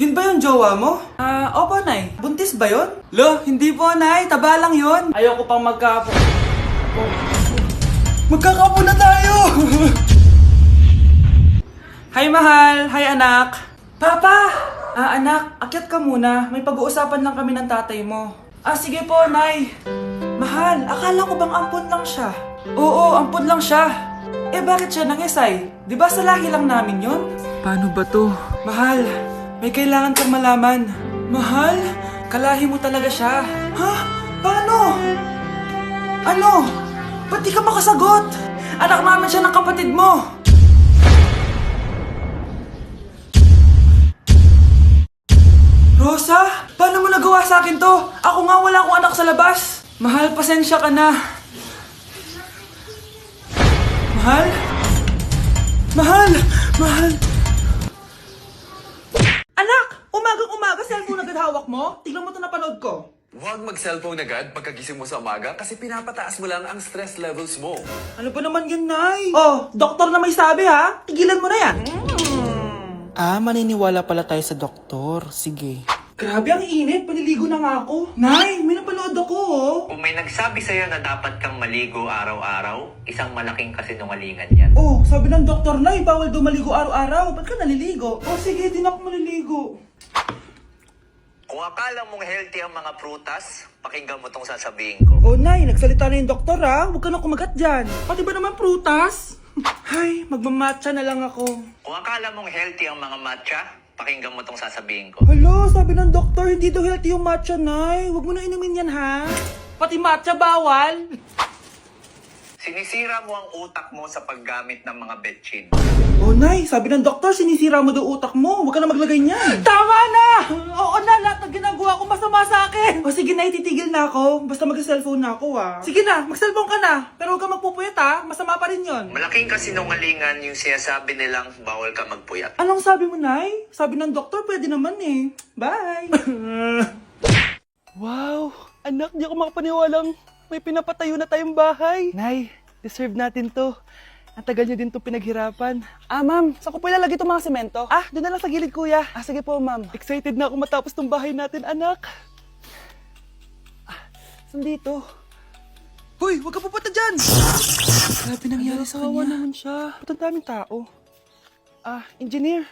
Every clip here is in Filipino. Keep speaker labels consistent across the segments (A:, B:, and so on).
A: Yun ba yung jowa mo? Opo, Nay. Buntis ba yun? Lo, hindi po, Nay. Taba lang yun. Ayoko pang magkaapo. Magkakapo na tayo! Hi, mahal. Hi, anak. Papa! Anak, akyat ka muna. May pag-uusapan lang kami ng tatay mo. Sige po, Nay. Mahal, akala ko bang ampun lang siya? Oo, ampun lang siya. Bakit siya nangisay? Di ba sa lahi lang namin yon? Paano ba to? Mahal, may kailangan kang malaman. Mahal, kalahi mo talaga siya. Ha? Paano? Ano? Ba't di ka makasagot? Anak naman siya ng kapatid mo. Rosa, paano mo nagawa sa akin to? Ako nga wala akong anak sa labas. Mahal, pasensya ka na. Mahal? Mahal! Mahal! Anak! Umagang-umaga, cellphone agad hawak mo? Tignan mo ito napanood ko.
B: Huwag mag-cellphone agad pagkagising mo sa umaga kasi pinapataas mo lang ang stress levels mo.
A: Ano ba naman yan, Nay? Doktor na may sabi ha? Tigilan mo na yan. Maniniwala pala tayo sa doktor. Sige. Grabe, ang init. Paniligo na nga ako. Nay, may napanood ako, oh.
C: Kung may nagsabi sa'yo na dapat kang maligo araw-araw, isang malaking kasinungalingan yan.
A: Sabi ng doktor, Nay, bawal daw maligo araw-araw. Ba't ka naliligo? Sige, di na ako maliligo.
C: Kung akala mong healthy ang mga prutas, pakinggan mo tong sasabihin ko.
A: Nay, nagsalita na yung doktor, ha? Huwag ka na kumagat dyan. Pati ba naman prutas? Ay, magmamatcha na lang ako.
C: Kung akala mong healthy ang mga matcha, pakinggan mo tong sasabihin ko.
A: Hala, sabi ng doktor, hindi daw healthy yung matcha, Nay. Huwag mo na inumin yan, ha? Pati matcha bawal.
C: Sinisira mo ang utak mo sa paggamit ng mga betchin.
A: Nay, sabi ng doktor, sinisira mo daw utak mo. Huwag ka na maglagay niyan. Tama na! Oo na, lahat ng ginagawa ko masama sa akin. Sige na, ititigil na ako. Basta mag-cellphone na ako, ha. Sige na, mag-cellphone ka na. Pero huwag ka magpupuyat, ha. Masama pa rin yon.
C: Malaking kasinungalingan yung sinasabi nilang bawal ka magpuyat.
A: Anong sabi mo, Nay? Sabi ng doktor, pwede naman eh. Bye! Wow! Anak, di ako makapaniwalang may pinapatayo na tayong bahay. Nay, deserve natin to. Ang tagal niyo din to pinaghirapan. Ma'am, saan ko po ilalagay itong mga semento? Doon na lang sa gilid, kuya. Sige po, ma'am. Excited na ako matapos tong bahay natin, anak. Saan dito? Hoy, huwag ka pupunta dyan! Grabe nangyari sa kanya. Naman siya. Ba't ang daming tao? Engineer,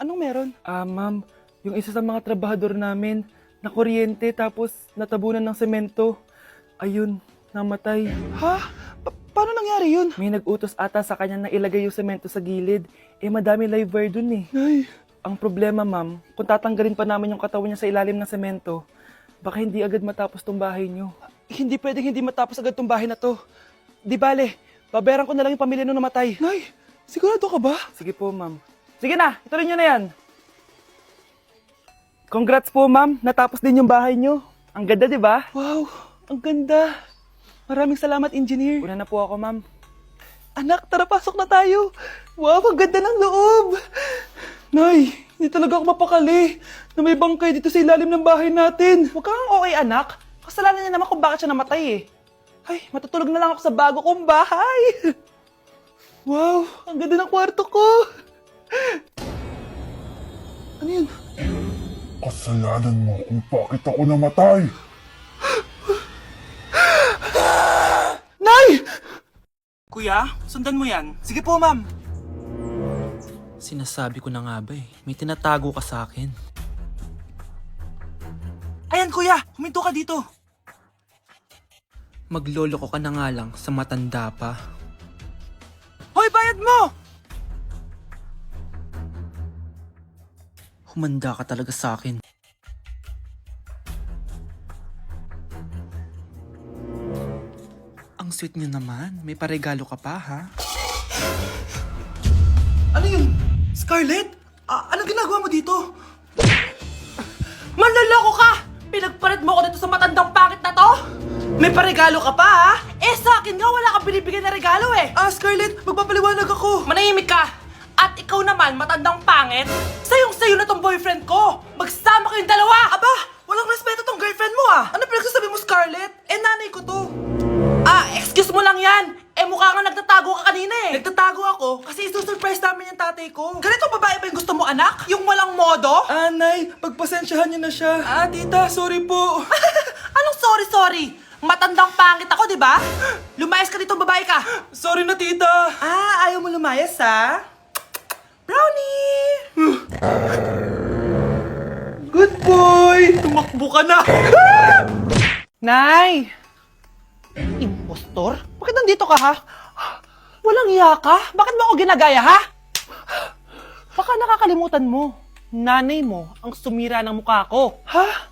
A: anong meron? Ma'am, yung isa sa mga trabahador namin, nakuryente tapos natabunan ng semento. Ayun, namatay. Ha? Paano nangyari yun? May nag-utos ata sa kanya na ilagay yung semento sa gilid. Madami live wire dun eh. Ay. Ang problema, ma'am, kung tatanggalin pa namin yung katawan niya sa ilalim ng semento, baka hindi agad matapos tong bahay niyo. Hindi pwedeng hindi matapos agad tong bahay na to. Di bale, babayaran ko na lang yung pamilya nung namatay. Nay, sigurado ka ba? Sige po, ma'am. Sige na, ituloy niyo na yan. Congrats po, ma'am. Natapos din yung bahay niyo. Ang ganda, di ba? Wow, ang ganda. Maraming salamat, engineer. Una na po ako, ma'am. Anak, tara, pasok na tayo. Wow, ang ganda ng loob. Nay, hindi talaga ako mapakali na may bangkay dito sa ilalim ng bahay natin. Huwag kang okay, anak. Kasalanan niya naman kung bakit siya namatay eh. Ay, matutulog na lang ako sa bago kong bahay. Wow, ang ganda ng kwarto ko. Ano yun?
D: Kasalanan mo kung bakit ako namatay.
A: Nay! Kuya, sundan mo yan. Sige po, ma'am.
E: Sinasabi ko na nga ba may tinatago ka sa akin.
A: Ayan, kuya, huminto ka dito.
E: Magloloko ka na nga lang sa matanda pa.
A: Hoy, bayad mo!
E: Humanda ka talaga sa akin. Ang sweet niyo naman. May paregalo ka pa, ha?
A: Ano yun? Scarlett? Anong ginagawa mo dito? Manloloko ka! Pinagpalit mo ako dito sa matandang pangit na to? May paregalo ka pa, ha? Sa akin nga, wala kang binibigyan na regalo eh. Scarlett, magpapaliwanag ako. Manahimik ka! At ikaw naman, matandang pangit, sayong-sayo na tong boyfriend ko! Magsama kayong dalawa! Aba, walang respeto tong girlfriend mo ah! Ano pinagsasabi mo, Scarlett? Nanay ko to. Excuse mo lang yan! Eh mukha nga nagtatago ka kanina eh. Nagtatago ako kasi isusurprise namin yung tatay ko. Ganito babae ba yung gusto mo, anak? Yung walang modo? Nay, pagpasensyahan niyo na siya. Tita, sorry po. Anong sorry? Matandang pangit ako, di ba? Lumayas ka dito, babae ka. Sorry na, tita. Ayaw mo lumayas, ha? Brownie! Good boy! Tumakbo ka na! Nay! Impostor? Bakit nandito ka, ha? Walang iya ka? Bakit mo ako ginagaya, ha? Baka nakakalimutan mo. Nanay mo ang sumira ng mukha ko. Ha?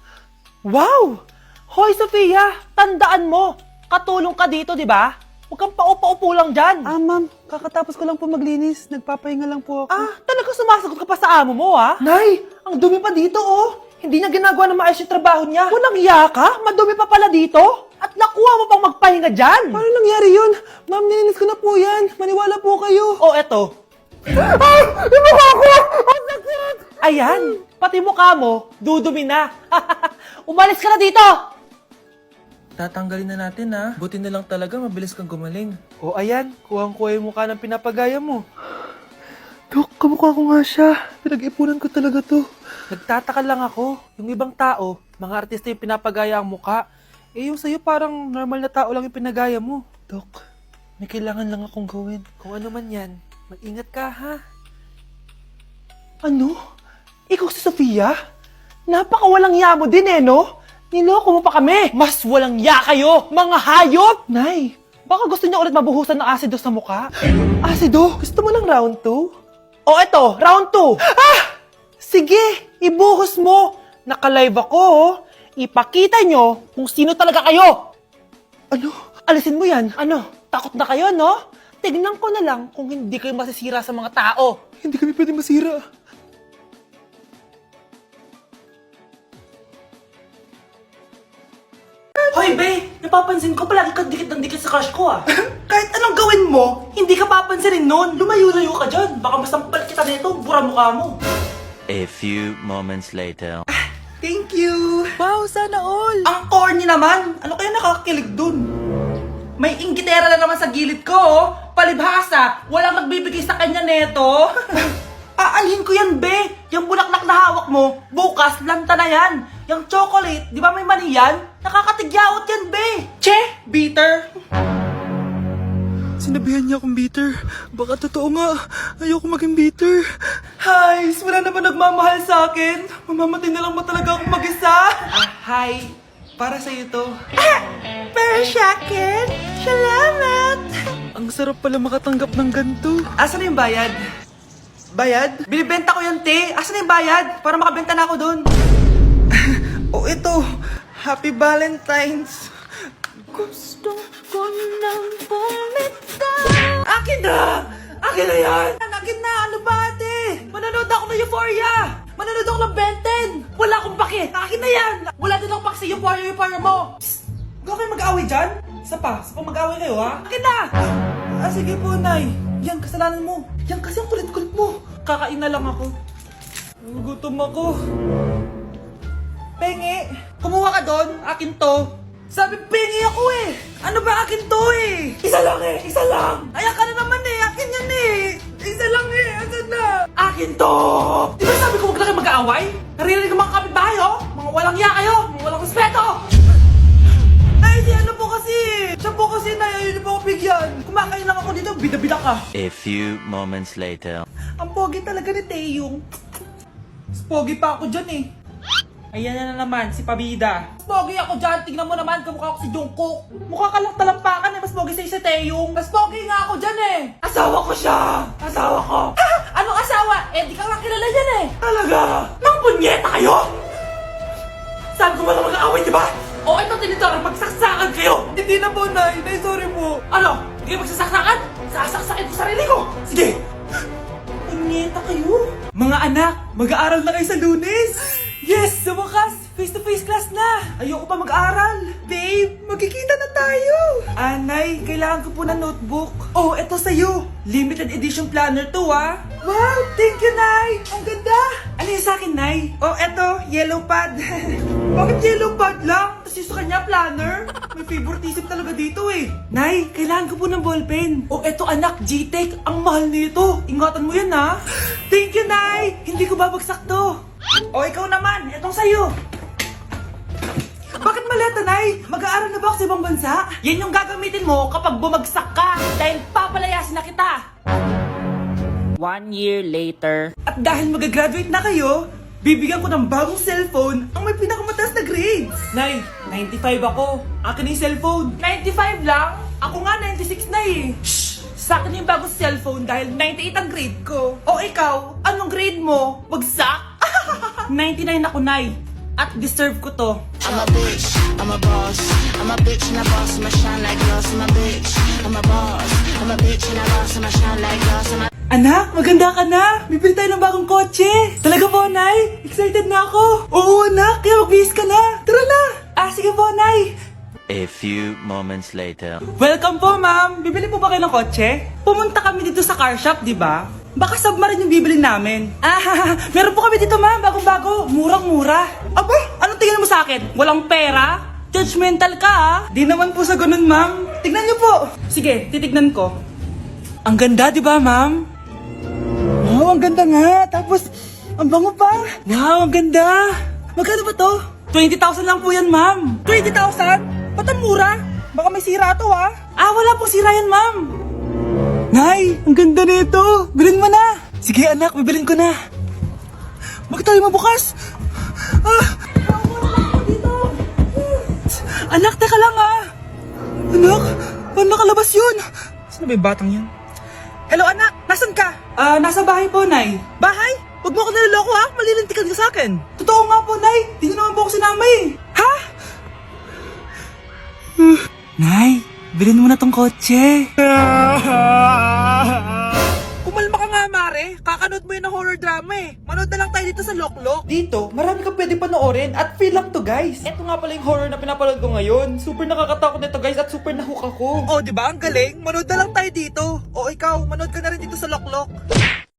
A: Wow! Hoy, Sofia! Tandaan mo! Katulong ka dito, di ba? Huwag kang paupa-upo lang dyan. Ma'am. Kakatapos ko lang po maglinis. Nagpapahinga lang po ako. Talaga sumasagot ka pa sa amo mo, ha? Nay! Ang dumi pa dito, oh! Hindi na ginagawa na maayos yung trabaho niya. Walang iya ka? Madumi pa pala dito? At nakuha mo pang magpahinga dyan? Paano nangyari yun? Ma'am, nilinis ko na po yan. Maniwala po kayo. Oh, eto. Yung mukha ko! Ang sakit! Ayan, pati mukha mo, dudumi na. Umalis ka na dito!
E: Tatanggalin na natin ha. Buti na lang talaga mabilis kang gumaling.
A: O ayan, kuhang-kuha yung mukha ng pinapagaya mo. Dok, kamukha ko nga siya. Pinag-ipunan ko talaga to. Nagtataka lang ako. Yung ibang tao, mga artista yung pinapagaya ang mukha. Eh yung sa'yo parang normal na tao lang yung pinagaya mo. Dok, may kailangan lang akong gawin. Kung ano man yan, mag-ingat ka ha. Ano? Ikaw si Sofia? Napakawalang ya mo din eh, no? Niloko mo pa kami! Mas walang ya kayo, mga hayop! Nay, baka gusto niya ulit mabuhusan ng asido sa mukha. Asido? Gusto mo ng round 2? O eto, round 2! Sige, ibuhos mo! Naka-live ako, oh. Ipakita nyo kung sino talaga kayo! Ano? Alisin mo yan? Ano? Takot na kayo, no? Tignan ko na lang kung hindi kayo masisira sa mga tao. Hindi kami pwede masira. Hoy, Be! Napapansin ko palagi ka dikit ng dikit sa crush ko, ah. Kahit anong gawin mo, hindi ka papansinin nun. Lumayo-layo ka dyan. Baka masampal kita nito, bura mukha mo.
F: A few moments later.
A: Thank you! Wow, sana all! Ang corny naman! Ano kaya nakakakilig dun? May inggitera na naman sa gilid ko, oh. Palibhasa, walang magbibigay sa kanya neto. Aanhin ko yan, Be! Yung bulaklak na hawak mo, bukas, lanta na yan. Yung chocolate, di ba may mani yan? Nakakatigyawat yan, Be! Che! Bitter! Sinabihan niya akong bitter. Baka totoo nga. Ayoko maging bitter. Hi! Wala naman nagmamahal sa akin. Mamamatay na lang ba talaga akong mag-isa? Hi! Para sa'yo to. Para sa akin? Salamat! Ang sarap pala makatanggap ng ganito. Asan na yung bayad? Bayad? Binibenta ko yung te. Asan na yung bayad? Para makabenta na ako dun. Oh, ito. Happy Valentine's. Gusto ko nang bumitaw. Akin na! Akin na yan! Akin na! Ano ba, ate? Manonood ako ng Euphoria! Manonood ako ng Ben 10! Wala akong pake! Akin na yan! Wala din akong pake sa Euphoria mo! Psst! Huwag kayo mag-away dyan? Sa pa mag-away kayo, ha? Akin na! Sige po, Nay. Yan, kasalanan mo. Yan kasi ang kulit-kulit mo. Kakain na lang ako. Gutom ako. Pengi! Kumuha ka doon! Akin to! Sabi, pengi ako eh! Ano ba akin to eh? Isa lang eh! Isa lang! Ayan ka na naman eh! Akin yan eh! Isa lang eh! Asan na? Akin to! Di ba sabi ko huwag na kayo mag-aaway? Naririnig ang mga kapitbahay oh! Mga walang iya kayo! Mga walang respeto! Ay, di ano po kasi! Siya po kasi na yun po ako bigyan! Kumakain lang ako dito, bida-bida ka!
F: A few moments later.
A: Ang pogi talaga ni Taeyong. Mas pogi pa ako dyan eh. Ayan na naman, si Pabida. Mas pogi ako dyan, tignan mo naman, kamukha ako si Jungkook. Mukha ka lang talampakan eh, mas pogi sa'yo si Taeyong. Mas pogi nga ako dyan eh. Asawa ko siya! Asawa ko! Ha? Anong asawa? Eh, di ka nga kilala yan eh. Talaga? Nang punyeta kayo? Saan ko ba na mag-aaway, di ba? O, ito tinitara, magsaksakan kayo! Hindi na po, Nay. Nay, sorry po. Ano? Hindi kayo magsasaksakan? Sasaksakin ko sarili ko! Sige! Punyeta kayo? Mga anak, mag-aaral na kayo sa Lunes! Yes! Sa wakas! Face-to-face class na! Ayoko pa mag-aaral! Babe, magkikita na tayo! Nay, kailangan ko po ng notebook. Oh, eto sa'yo! Limited edition planner to, ah! Wow! Thank you, Nay! Ang ganda! Ano yung sa'kin, Nay? Oh, eto, yellow pad. Bakit yellow pad lang? Tapos yung sa kanya, planner. May favoritism talaga dito eh. Nay, kailangan ko po ng ballpen. O eto anak, G-Tech. Ang mahal nito. Ingatan mo yan ha. Thank you, Nay. Hindi ko babagsak to. O ikaw naman, etong sa'yo. Bakit maleta, Nay? Mag-aaral na ba ako sa ibang bansa? Yan yung gagamitin mo kapag bumagsak ka. Dahil papalayasin na kita.
G: 1 year later.
A: At dahil mag-graduate na kayo, bibigyan ko ng bagong cellphone ang may pinakamataas na grades. Nay, 95 ako. Akin na yung cellphone. 95 lang? Ako nga 96 na eh. Shh! Sa akin yung bagong cellphone dahil 98 ang grade ko. O ikaw, anong grade mo? Bagsak? 99 ako, Nay. At deserve ko to.
H: I'm a bitch, I'm a boss. I'm a bitch and a boss, I'ma shine like glass. I'm a bitch, I'm a boss. I'm a bitch and a boss, I'ma shine like glass.
A: Anak, maganda ka na. Bibili tayo ng bagong kotse. Talaga po, Nay? Excited na ako. Oo, anak. Kaya magbihis ka na. Tara na. Sige po, Nay.
F: A few moments later.
A: Welcome po, ma'am. Bibili po ba kayo ng kotse? Pumunta kami dito sa car shop, di ba? Baka submarine yung bibili namin. Meron po kami dito, ma'am. Bagong-bago. Murang-mura. Aba, anong tingin mo sa akin? Walang pera? Judgmental ka, ah. Di naman po sa ganun, ma'am. Tignan niyo po. Sige, titignan ko. Ang ganda, di ba, ma'am? Wow, ang ganda nga. Tapos, ang bango pa. Wow, ang ganda. Magkano ba to? 20,000 lang po yan, ma'am. 20,000? Ba't ang mura? Baka may sira to, ah. Wala pong sira yan, ma'am. Nay, ang ganda nito. Bilhin mo na. Sige, anak, bibilin ko na. Bakit tayo mabukas? Anak, teka lang, ah. Anak, paano nakalabas yun? Saan ba yung batang yan? Hello, anak. Nasaan ka? Nasa bahay po, Nay. Bahay? Huwag mo ako naloloko, ha? Malilintikan ka sa akin. Totoo nga po, Nay. Di na naman po ako sinama, eh. Ha? Nay, bilhin mo na tong kotse. Kumalma ka nga, Mare. Kakanood mo yun ng horror drama, eh. Manood na lang tayo dito sa Loklok. Dito, marami kang pwede panoorin at free lang to, guys. Eto nga pala yung horror na pinapanood ko ngayon. Super nakakatakot nito, guys, at super nahook ako. Oh, di ba? Ang galing. Manood na lang tayo dito. O ikaw, manood ka na rin dito sa Loklok.